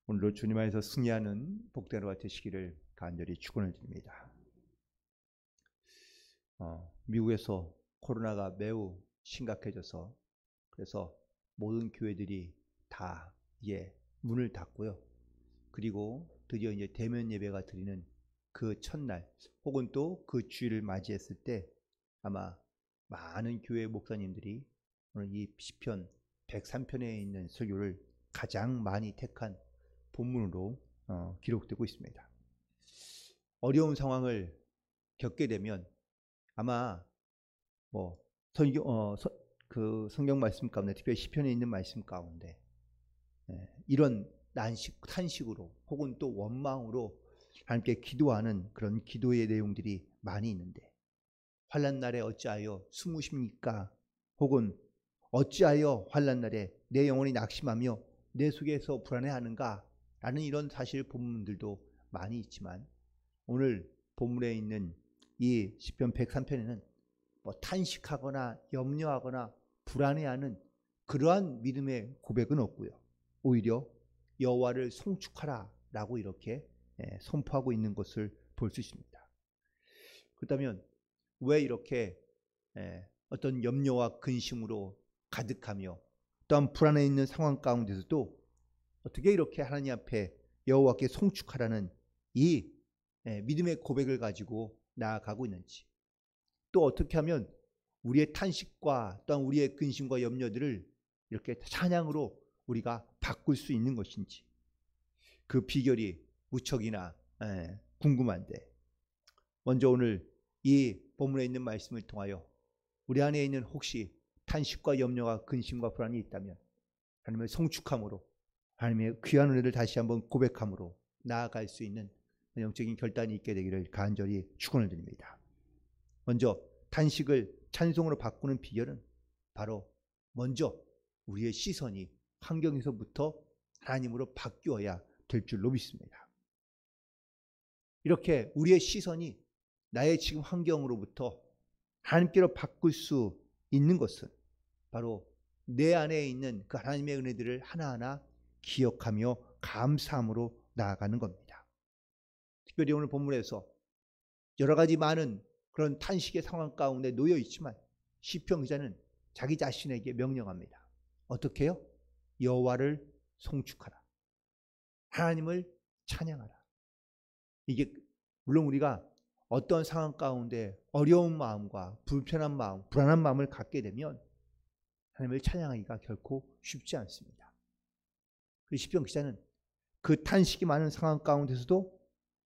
오늘도 주님 안에서 승리하는 복된 하루가 되시기를 간절히 축원을 드립니다. 미국에서 코로나가 매우 심각해져서 그래서 모든 교회들이 다 이제 문을 닫고요. 그리고 드디어 이제 대면 예배가 드리는 그 첫날 혹은 또 그 주일을 맞이했을 때 아마 많은 교회 목사님들이 오늘 이 시편 103편에 있는 설교를 가장 많이 택한 본문으로 기록되고 있습니다. 어려운 상황을 겪게 되면 아마 그 성경 말씀 가운데 특별히 시편에 있는 말씀 가운데 이런 탄식으로 혹은 또 원망으로 하나님께 기도하는 그런 기도의 내용들이 많이 있는데 환난 날에 어찌하여 숨으십니까? 혹은 어찌하여 환난 날에 내 영혼이 낙심하며 내 속에서 불안해하는가? 라는 이런 사실 본문들도 많이 있지만 오늘 본문에 있는 이 시편 103편에는 탄식하거나 염려하거나 불안해하는 그러한 믿음의 고백은 없고요. 오히려 여호와를 송축하라라고 이렇게 선포하고 있는 것을 볼 수 있습니다. 그렇다면 왜 이렇게 어떤 염려와 근심으로 가득하며 또한 불안해 있는 상황 가운데서도 어떻게 이렇게 하나님 앞에 여호와께 송축하라는 이 믿음의 고백을 가지고 나아가고 있는지, 또 어떻게 하면 우리의 탄식과 또한 우리의 근심과 염려들을 이렇게 찬양으로 우리가 바꿀 수 있는 것인지, 그 비결이 무척이나 궁금한데, 먼저 오늘 이 본문에 있는 말씀을 통하여 우리 안에 있는 혹시 탄식과 염려와 근심과 불안이 있다면 하나님을 송축함으로 하나님의 귀한 은혜를 다시 한번 고백함으로 나아갈 수 있는 영적인 결단이 있게 되기를 간절히 축원을 드립니다. 먼저 탄식을 찬송으로 바꾸는 비결은 바로 먼저 우리의 시선이 환경에서부터 하나님으로 바뀌어야 될 줄로 믿습니다. 이렇게 우리의 시선이 나의 지금 환경으로부터 하나님께로 바꿀 수 있는 것은 바로 내 안에 있는 그 하나님의 은혜들을 하나하나 기억하며 감사함으로 나아가는 겁니다. 특별히 오늘 본문에서 여러 가지 많은 그런 탄식의 상황 가운데 놓여 있지만 시편 기자는 자기 자신에게 명령합니다. 어떻게 해요? 여호와를 송축하라. 하나님을 찬양하라. 이게 물론 우리가 어떤 상황 가운데 어려운 마음과 불편한 마음, 불안한 마음을 갖게 되면 하나님을 찬양하기가 결코 쉽지 않습니다. 시편 기자는 그 탄식이 많은 상황 가운데서도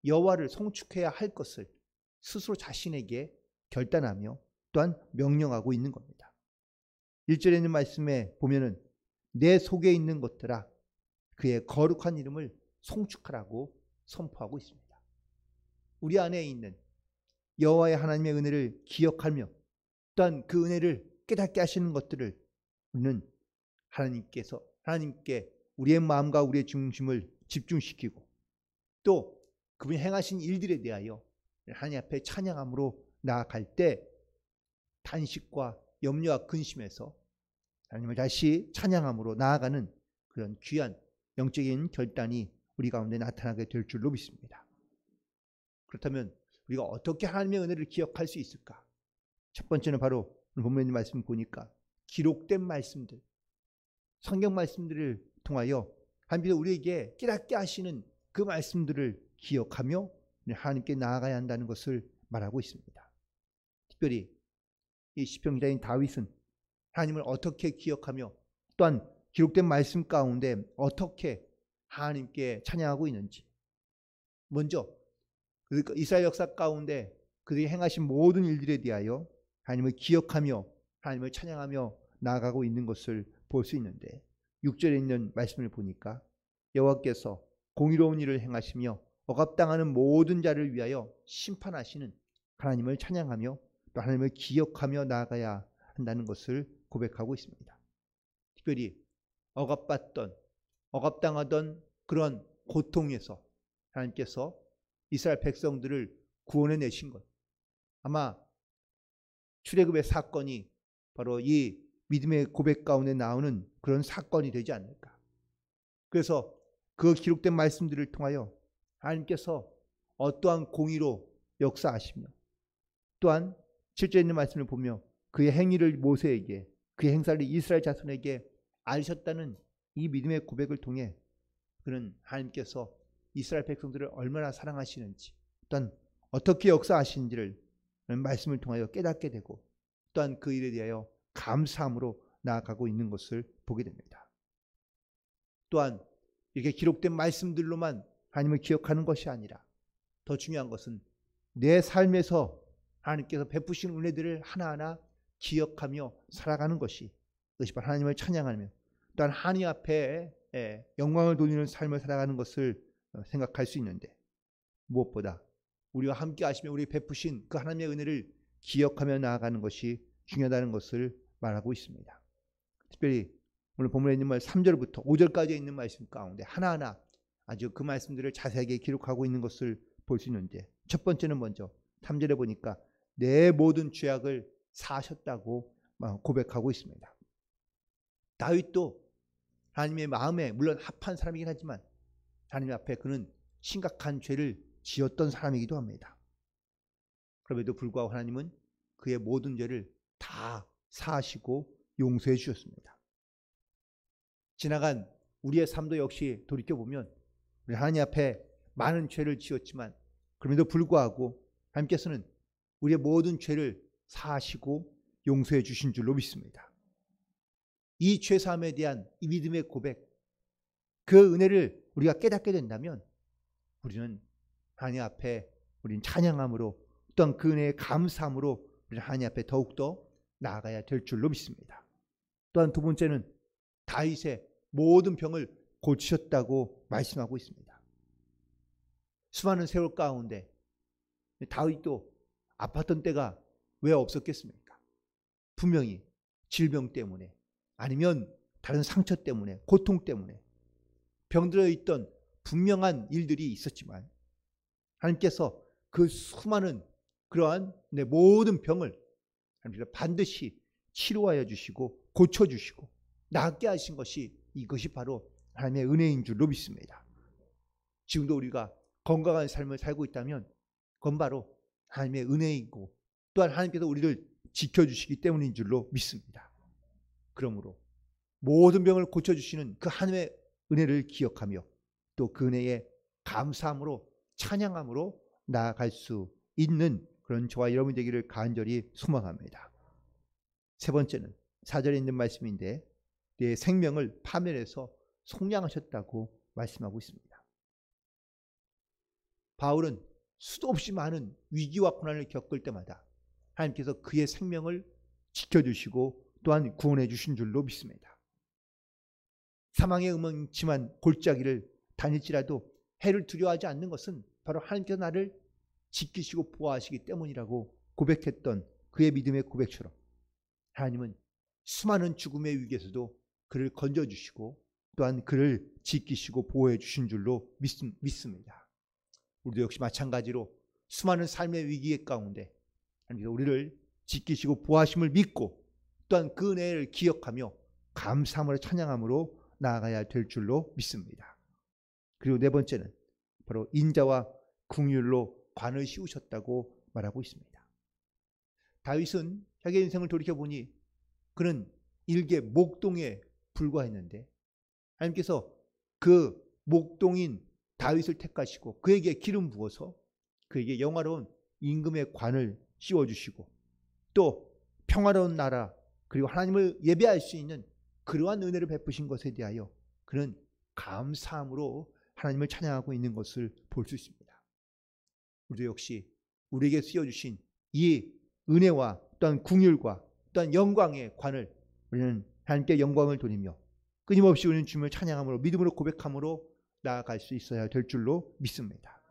여호와를 송축해야 할 것을 스스로 자신에게 결단하며 또한 명령하고 있는 겁니다. 1절에 있는 말씀에 보면은 내 속에 있는 것들아 그의 거룩한 이름을 송축하라고 선포하고 있습니다. 우리 안에 있는 여호와의 하나님의 은혜를 기억하며 또한 그 은혜를 깨닫게 하시는 것들을 우리는 하나님께 우리의 마음과 우리의 중심을 집중시키고 또 그분이 행하신 일들에 대하여 하나님 앞에 찬양함으로 나아갈 때 탄식과 염려와 근심에서 하나님을 다시 찬양함으로 나아가는 그런 귀한 영적인 결단이 우리 가운데 나타나게 될 줄로 믿습니다. 그렇다면 우리가 어떻게 하나님의 은혜를 기억할 수 있을까? 첫 번째는 바로 오늘 본문에 있는 말씀 보니까 기록된 말씀들, 성경 말씀들을 통하여 하나님께서 우리에게 깨닫게 하시는 그 말씀들을 기억하며 하나님께 나아가야 한다는 것을 말하고 있습니다. 특별히 이 시편 기자인 다윗은 하나님을 어떻게 기억하며 또한 기록된 말씀 가운데 어떻게 하나님께 찬양하고 있는지, 먼저 이스라엘 역사 가운데 그들이 행하신 모든 일들에 대하여 하나님을 기억하며 하나님을 찬양하며 나아가고 있는 것을 볼 수 있는데 6절에 있는 말씀을 보니까 여호와께서 공의로운 일을 행하시며 억압당하는 모든 자를 위하여 심판하시는 하나님을 찬양하며 또 하나님을 기억하며 나아가야 한다는 것을 고백하고 있습니다. 특별히 억압당하던 그런 고통에서 하나님께서 이스라엘 백성들을 구원해 내신 것, 아마 출애굽의 사건이 바로 이 믿음의 고백 가운데 나오는 그런 사건이 되지 않을까. 그래서 그 기록된 말씀들을 통하여 하나님께서 어떠한 공의로 역사하시며 또한 7절에 있는 말씀을 보며 그의 행위를 모세에게 그의 행사를 이스라엘 자손에게 알리셨다는 이 믿음의 고백을 통해 그는 하나님께서 이스라엘 백성들을 얼마나 사랑하시는지 또한 어떻게 역사하시는지를 말씀을 통하여 깨닫게 되고 또한 그 일에 대하여 감사함으로 나아가고 있는 것을 보게 됩니다. 또한 이렇게 기록된 말씀들로만 하나님을 기억하는 것이 아니라 더 중요한 것은 내 삶에서 하나님께서 베푸신 은혜들을 하나하나 기억하며 살아가는 것이, 그것이 바로 하나님을 찬양하며 또한 하나님 앞에 영광을 돌리는 삶을 살아가는 것을 생각할 수 있는데, 무엇보다 우리와 함께 하시며 우리 베푸신 그 하나님의 은혜를 기억하며 나아가는 것이 중요하다는 것을 말하고 있습니다. 특별히 오늘 본문에 있는 말 3절부터 5절까지 있는 말씀 가운데 하나하나 아주 그 말씀들을 자세하게 기록하고 있는 것을 볼 수 있는데, 첫 번째는 먼저 3절에 보니까 내 모든 죄악을 사하셨다고 고백하고 있습니다. 다윗도 하나님의 마음에 물론 합한 사람이긴 하지만 하나님 앞에 그는 심각한 죄를 지었던 사람이기도 합니다. 그럼에도 불구하고 하나님은 그의 모든 죄를 다 사하시고 용서해 주셨습니다. 지나간 우리의 삶도 역시 돌이켜보면 우리 하나님 앞에 많은 죄를 지었지만 그럼에도 불구하고 하나님께서는 우리의 모든 죄를 사하시고 용서해 주신 줄로 믿습니다. 이 죄사함에 대한 이 믿음의 고백, 그 은혜를 우리가 깨닫게 된다면 우리는 하나님 앞에 우리는 찬양함으로 또한 그 은혜에 감사함으로 우리는 하나님 앞에 더욱더 나아가야 될 줄로 믿습니다. 또한 두 번째는 다윗의 모든 병을 고치셨다고 말씀하고 있습니다. 수많은 세월 가운데 다윗도 아팠던 때가 왜 없었겠습니까? 분명히 질병 때문에 아니면 다른 상처 때문에 고통 때문에 병들어 있던 분명한 일들이 있었지만 하나님께서 그 수많은 그러한 내 모든 병을 하나님께서 반드시 치료하여 주시고 고쳐주시고 낫게 하신 것이, 이것이 바로 하나님의 은혜인 줄로 믿습니다. 지금도 우리가 건강한 삶을 살고 있다면 그건 바로 하나님의 은혜이고 또한 하나님께서 우리를 지켜주시기 때문인 줄로 믿습니다. 그러므로 모든 병을 고쳐주시는 그 하나님의 은혜를 기억하며 또 그 은혜에 감사함으로 찬양함으로 나아갈 수 있는 그런 저와 여러분이 되기를 간절히 소망합니다. 세 번째는 4절에 있는 말씀인데 내 생명을 파멸해서 속량하셨다고 말씀하고 있습니다. 바울은 수도 없이 많은 위기와 고난을 겪을 때마다 하나님께서 그의 생명을 지켜주시고 또한 구원해 주신 줄로 믿습니다. 사망의 음침한 골짜기를 다닐지라도 해를 두려워하지 않는 것은 바로 하나님께서 나를 지키시고 보호하시기 때문이라고 고백했던 그의 믿음의 고백처럼 하나님은 수많은 죽음의 위기에서도 그를 건져주시고 또한 그를 지키시고 보호해 주신 줄로 믿습니다. 우리도 역시 마찬가지로 수많은 삶의 위기 가운데 하나님께서 우리를 지키시고 보호하심을 믿고 또한 그 은혜를 기억하며 감사함으로 찬양함으로 나아가야 될 줄로 믿습니다. 그리고 네 번째는 바로 인자와 긍휼로 관을 씌우셨다고 말하고 있습니다. 다윗은 자기의 인생을 돌이켜보니 그는 일개 목동에 불과했는데 하나님께서 그 목동인 다윗을 택하시고 그에게 기름 부어서 그에게 영화로운 임금의 관을 씌워주시고 또 평화로운 나라 그리고 하나님을 예배할 수 있는 그러한 은혜를 베푸신 것에 대하여 그는 감사함으로 하나님을 찬양하고 있는 것을 볼 수 있습니다. 우리도 역시 우리에게 씌워주신 이 은혜와 또한 긍휼과 또한 영광의 관을 우리는 하나님께 영광을 돌리며 끊임없이 우리는 주님을 찬양함으로 믿음으로 고백함으로 나아갈 수 있어야 될 줄로 믿습니다.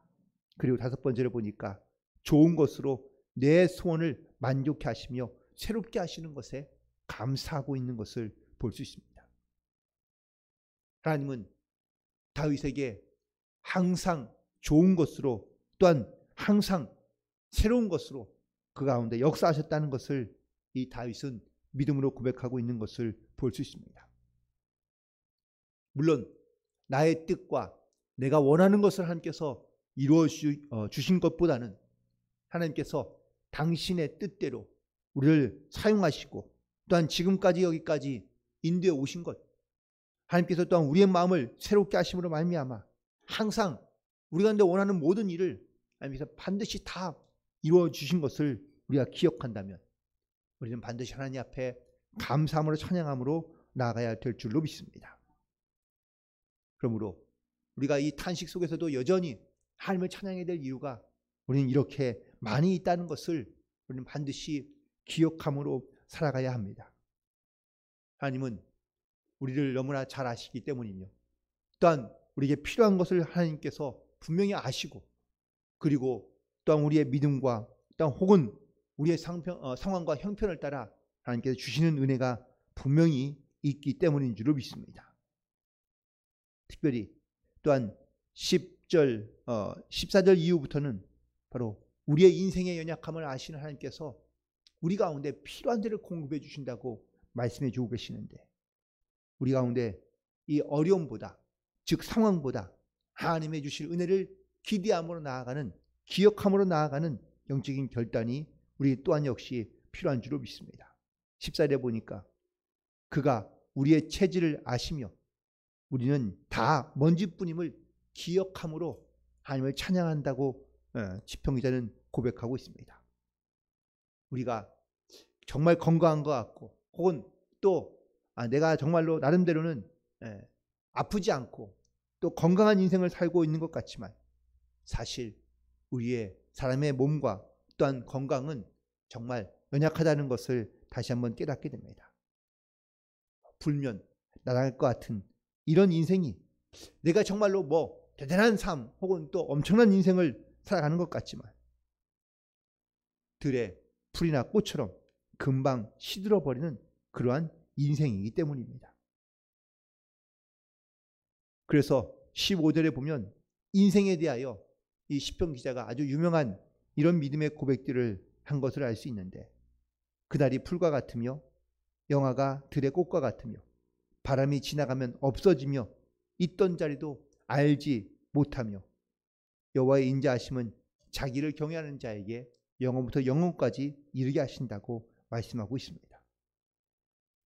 그리고 다섯 번째를 보니까 좋은 것으로 내 소원을 만족해 하시며 새롭게 하시는 것에 감사하고 있는 것을 볼 수 있습니다. 하나님은 다윗에게 항상 좋은 것으로 또한 항상 새로운 것으로 그 가운데 역사하셨다는 것을 이 다윗은 믿음으로 고백하고 있는 것을 볼 수 있습니다. 물론 나의 뜻과 내가 원하는 것을 하나님께서 이루어 주신 것보다는 하나님께서 당신의 뜻대로 우리를 사용하시고 또한 지금까지 여기까지 인도해 오신 것, 하나님께서 또한 우리의 마음을 새롭게 하심으로 말미암아 항상 우리가 원하는 모든 일을 하나님께서 반드시 다 이루어 주신 것을 우리가 기억한다면 우리는 반드시 하나님 앞에 감사함으로 찬양함으로 나아가야 될 줄로 믿습니다. 그러므로 우리가 이 탄식 속에서도 여전히 하나님을 찬양해야 될 이유가 우리는 이렇게 많이 있다는 것을 우리는 반드시 기억함으로 살아가야 합니다. 하나님은 우리를 너무나 잘 아시기 때문이며 또한 우리에게 필요한 것을 하나님께서 분명히 아시고 그리고 또한 우리의 믿음과 또한 혹은 우리의 상황과 형편을 따라 하나님께서 주시는 은혜가 분명히 있기 때문인 줄로 믿습니다. 특별히 또한 14절 이후부터는 바로 우리의 인생의 연약함을 아시는 하나님께서 우리 가운데 필요한 데를 공급해 주신다고 말씀해 주고 계시는데 우리 가운데 이 어려움보다 즉 상황보다 하나님의 주실 은혜를 기대함으로 나아가는 기억함으로 나아가는 영적인 결단이 우리 또한 역시 필요한 줄로 믿습니다. 14절에 보니까 그가 우리의 체질을 아시며 우리는 다 먼지뿐임을 기억함으로 하나님을 찬양한다고 시편 기자는 고백하고 있습니다. 우리가 정말 건강한 것 같고 혹은 또 내가 정말로 나름대로는 아프지 않고 또 건강한 인생을 살고 있는 것 같지만 사실 우리의 사람의 몸과 또한 건강은 정말 연약하다는 것을 다시 한번 깨닫게 됩니다. 불면 날아갈 것 같은 이런 인생이 내가 정말로 대단한 삶 혹은 또 엄청난 인생을 살아가는 것 같지만 들의 풀이나 꽃처럼 금방 시들어버리는 그러한 인생이기 때문입니다. 그래서 15절에 보면 인생에 대하여 이 시편 기자가 아주 유명한 이런 믿음의 고백들을 한 것을 알 수 있는데 그날이 풀과 같으며 영하가 들의 꽃과 같으며 바람이 지나가면 없어지며 있던 자리도 알지 못하며 여호와의 인자하심은 자기를 경외하는 자에게 영원부터 영원까지 이르게 하신다고 말씀하고 있습니다.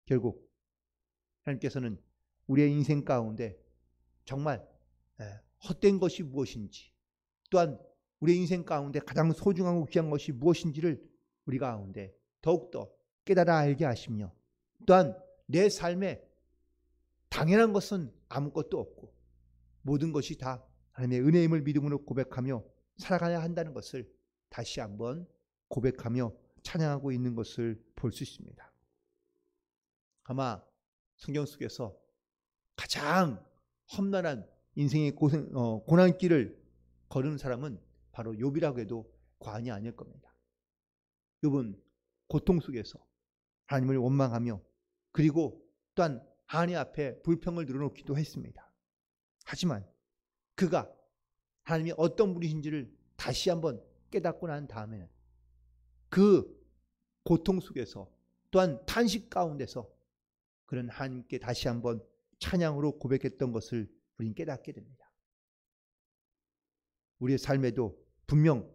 결국 하나님께서는 우리의 인생 가운데 정말 헛된 것이 무엇인지 또한 우리의 인생 가운데 가장 소중하고 귀한 것이 무엇인지를 우리 가운데 더욱더 깨달아 알게 하시며 또한 내 삶에 당연한 것은 아무것도 없고 모든 것이 다 하나님의 은혜임을 믿음으로 고백하며 살아가야 한다는 것을 다시 한번 고백하며 찬양하고 있는 것을 볼 수 있습니다. 아마 성경 속에서 가장 험난한 인생의 고난길을 걸은 사람은 바로 욥이라고 해도 과언이 아닐 겁니다. 욥은 고통 속에서 하나님을 원망하며 그리고 또한 하나님 앞에 불평을 늘어놓기도 했습니다. 하지만 그가 하나님이 어떤 분이신지를 다시 한번 깨닫고 난 다음에는 그 고통 속에서 또한 탄식 가운데서 그런 하나님께 다시 한번 찬양으로 고백했던 것을 우리는 깨닫게 됩니다. 우리의 삶에도 분명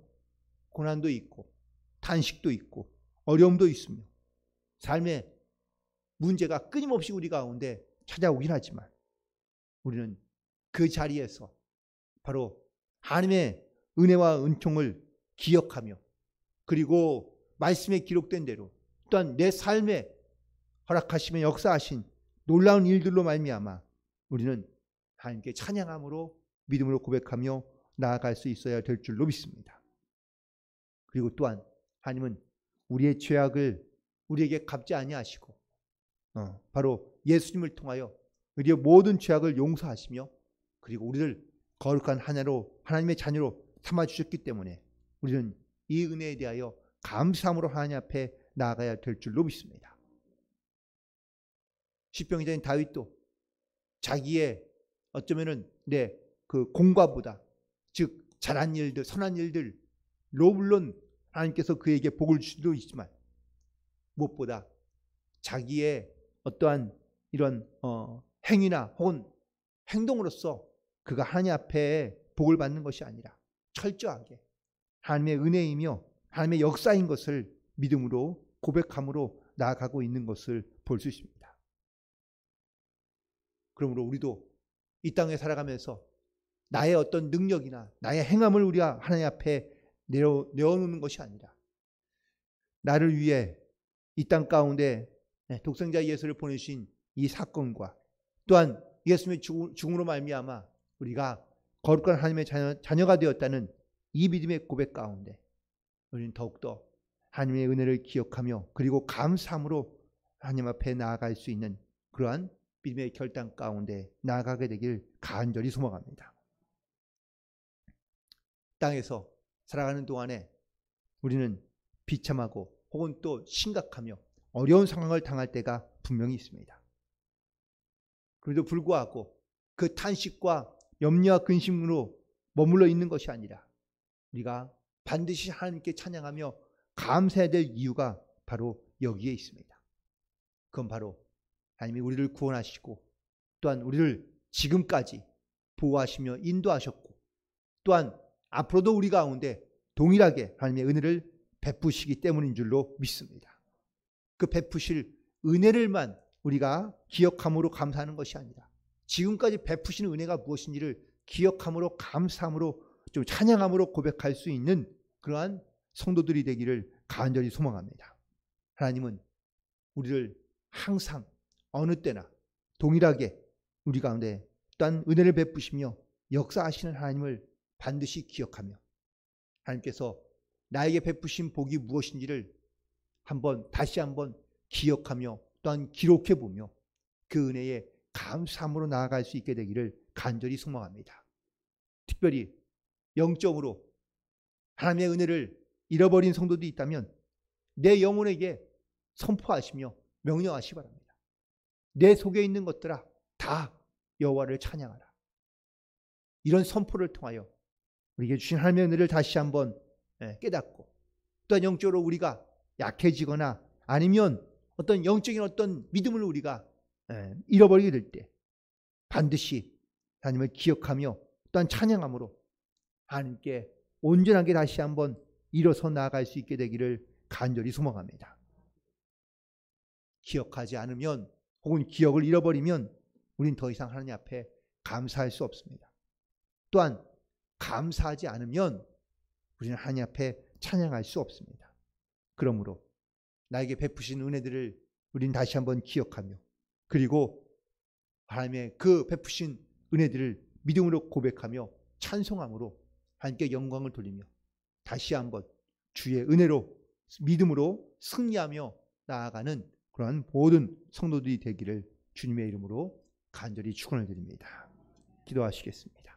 고난도 있고 탄식도 있고 어려움도 있으며 삶의 문제가 끊임없이 우리 가운데 찾아오긴 하지만 우리는 그 자리에서 바로 하나님의 은혜와 은총을 기억하며 그리고 말씀에 기록된 대로 또한 내 삶에 허락하시며 역사하신 놀라운 일들로 말미암아 우리는 하나님께 찬양함으로 믿음으로 고백하며 나아갈 수 있어야 될 줄로 믿습니다. 그리고 또한 하나님은 우리의 죄악을 우리에게 갚지 아니하시고 바로 예수님을 통하여 우리의 모든 죄악을 용서하시며 그리고 우리를 거룩한 하나님의 자녀로 삼아주셨기 때문에 우리는 이 은혜에 대하여 감사함으로 하나님 앞에 나아가야 될 줄로 믿습니다. 시편 기자인 다윗도 자기의 어쩌면은 그 공과보다 즉 잘한 일들 선한 일들로 물론 하나님께서 그에게 복을 줄 수도 있지만 무엇보다 자기의 어떠한 이런 행위나 혹은 행동으로써 그가 하나님 앞에 복을 받는 것이 아니라 철저하게 하나님의 은혜이며 하나님의 역사인 것을 믿음으로 고백함으로 나아가고 있는 것을 볼 수 있습니다. 그러므로 우리도 이 땅에 살아가면서 나의 어떤 능력이나 나의 행함을 우리가 하나님 앞에 내어놓는 것이 아니라 나를 위해 이 땅 가운데 독생자 예수를 보내신 이 사건과 또한 예수님의 죽음으로 말미암아 우리가 거룩한 하나님의 자녀가 되었다는 이 믿음의 고백 가운데 우리는 더욱더 하나님의 은혜를 기억하며 그리고 감사함으로 하나님 앞에 나아갈 수 있는 그러한 믿음의 결단 가운데 나아가게 되길 간절히 소망합니다. 땅에서 살아가는 동안에 우리는 비참하고 혹은 또 심각하며 어려운 상황을 당할 때가 분명히 있습니다. 그래도 불구하고 그 탄식과 염려와 근심으로 머물러 있는 것이 아니라 우리가 반드시 하나님께 찬양하며 감사해야 될 이유가 바로 여기에 있습니다. 그건 바로 하나님이 우리를 구원하시고 또한 우리를 지금까지 보호하시며 인도하셨고 또한 앞으로도 우리 가운데 동일하게 하나님의 은혜를 베푸시기 때문인 줄로 믿습니다. 그 베푸실 은혜를만 우리가 기억함으로 감사하는 것이 아니라 지금까지 베푸시는 은혜가 무엇인지를 기억함으로 감사함으로 좀 찬양함으로 고백할 수 있는 그러한 성도들이 되기를 간절히 소망합니다. 하나님은 우리를 항상 어느 때나 동일하게 우리 가운데 또한 은혜를 베푸시며 역사하시는 하나님을 반드시 기억하며 하나님께서 나에게 베푸신 복이 무엇인지를 다시 한번 기억하며 또한 기록해 보며 그 은혜에 감사함으로 나아갈 수 있게 되기를 간절히 소망합니다. 특별히 영적으로 하나님의 은혜를 잃어버린 성도도 있다면 내 영혼에게 선포하시며 명령하시기 바랍니다. 내 속에 있는 것들아 다 여호와를 찬양하라. 이런 선포를 통하여 우리에게 주신 하나님의 은혜를 다시 한번 깨닫고 또한 영적으로 우리가 약해지거나 아니면 어떤 영적인 어떤 믿음을 우리가 잃어버리게 될 때 반드시 하나님을 기억하며 또한 찬양함으로 하나님께 온전하게 다시 한번 일어서 나아갈 수 있게 되기를 간절히 소망합니다. 기억하지 않으면 혹은 기억을 잃어버리면 우린 더 이상 하나님 앞에 감사할 수 없습니다. 또한 감사하지 않으면 우리는 하나님 앞에 찬양할 수 없습니다. 그러므로 나에게 베푸신 은혜들을 우리는 다시 한번 기억하며 그리고 하나님의 그 베푸신 은혜들을 믿음으로 고백하며 찬송함으로 하나님께 영광을 돌리며 다시 한번 주의 은혜로 믿음으로 승리하며 나아가는 그러한 모든 성도들이 되기를 주님의 이름으로 간절히 축원을 드립니다. 기도하시겠습니다.